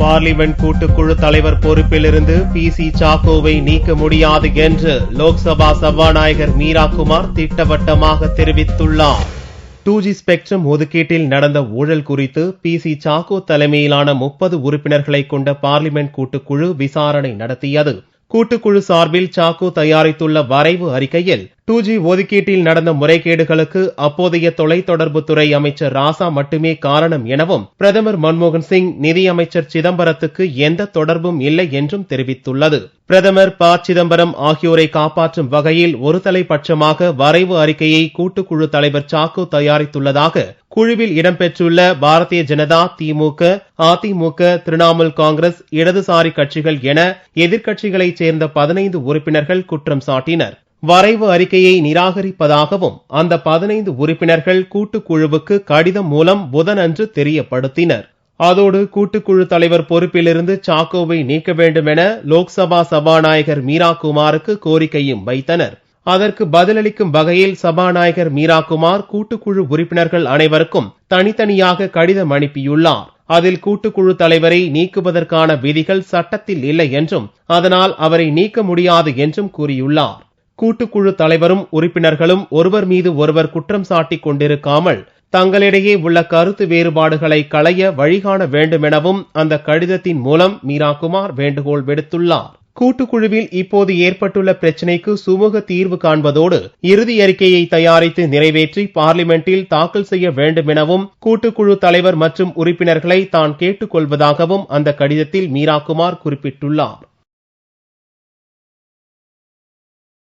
Parliament கூட்டுக்குழு தலைவர் பொறுப்பிலிருந்து PC சாக்கோவை நீக்க முடியாது என்று லோக்சபா சபாநாயகர் மீரா குமார் திட்டவட்டமாக தெரிவித்துள்ளார். 2G ஸ்பெக்ட்ரம் ஒதுக்கீட்டில் நடந்த ஊழல் குறித்து PC சாக்கோ தலைமையிலான 30 உறுப்பினர்களை கொண்ட பார்லிமென்ட் கூட்டுக்குழு விசாரணை நடத்தியது. கூட்டுக்குழு சார்பில் சாக்கோ தயாரித்துள்ள வரைவு அறிக்கையில் 2G ஒதுக்கீட்டில் நடந்த முறைகேடுகளுக்கு அப்போதைய தொலைத்தொடர்புத்துறை அமைச்சர் ராசா மட்டுமே காரணம் எனவும், பிரதமர் மன்மோகன் சிங், நிதியமைச்சர் சிதம்பரத்துக்கு எந்த தொடர்பும் இல்லை என்றும் தெரிவித்துள்ளது. பிரதமர் ப. சிதம்பரம் ஆகியோரை காப்பாற்றும் வகையில் ஒருதலைபட்சமாக வரைவு அறிக்கையை கூட்டுக்குழு தலைவர் சாக்கோ தயாரித்துள்ளதாக குழுவில் இடம்பெற்றுள்ள பாரதிய ஜனதா, திமுக, அதிமுக, திரிணாமுல் காங்கிரஸ், இடதுசாரி கட்சிகள் என எதிர்க்கட்சிகளைச் சேர்ந்த 15 உறுப்பினர்கள் குற்றம் சாட்டினர். வரைவு அறிக்கையை நிராகரிப்பதாகவும் அந்த 15 உறுப்பினர்கள் கூட்டுக்குழுவுக்கு கடிதம் மூலம் புதனன்று தெரியப்படுத்தினர். அதோடு கூட்டுக்குழு தலைவர் பொறுப்பிலிருந்து சாக்கோவை நீக்க வேண்டும் என லோக்சபா சபாநாயகர் மீரா குமாருக்கு கோரிக்கையும் வைத்தனர். அதற்கு பதிலளிக்கும் வகையில் சபாநாயகர் மீரா குமார் கூட்டுக்குழு உறுப்பினர்கள் அனைவருக்கும் தனித்தனியாக கடிதம் அனுப்பியுள்ளார். அதில் கூட்டுக்குழு தலைவரை நீக்குவதற்கான விதிகள் சட்டத்தில் இல்லை என்றும், அதனால் அவரை நீக்க முடியாது என்றும் கூறியுள்ளார். கூட்டுக்குழு தலைவரும் உறுப்பினர்களும் ஒருவர் மீது ஒருவர் குற்றம் சாட்டிக் கொண்டிருக்காமல் தங்களிடையே உள்ள கருத்து வேறுபாடுகளை களைய வழிகாண வேண்டும் எனவும் அந்த கடிதத்தின் மூலம் மீரா குமார் வேண்டுகோள் விடுத்துள்ளார். கூட்டுக்குழுவில் இப்போது ஏற்பட்டுள்ள பிரச்சினைக்கு சுமூக தீர்வு காண்பதோடு இறுதி அறிக்கையை தயாரித்து நிறைவேற்றி பார்லிமென்டில் தாக்கல் செய்ய வேண்டும் எனவும் கூட்டுக்குழு தலைவர் மற்றும் உறுப்பினர்களை தான் கேட்டுக் கொள்வதாகவும் அந்த கடிதத்தில் மீரா குமார் குறிப்பிட்டுள்ளார்.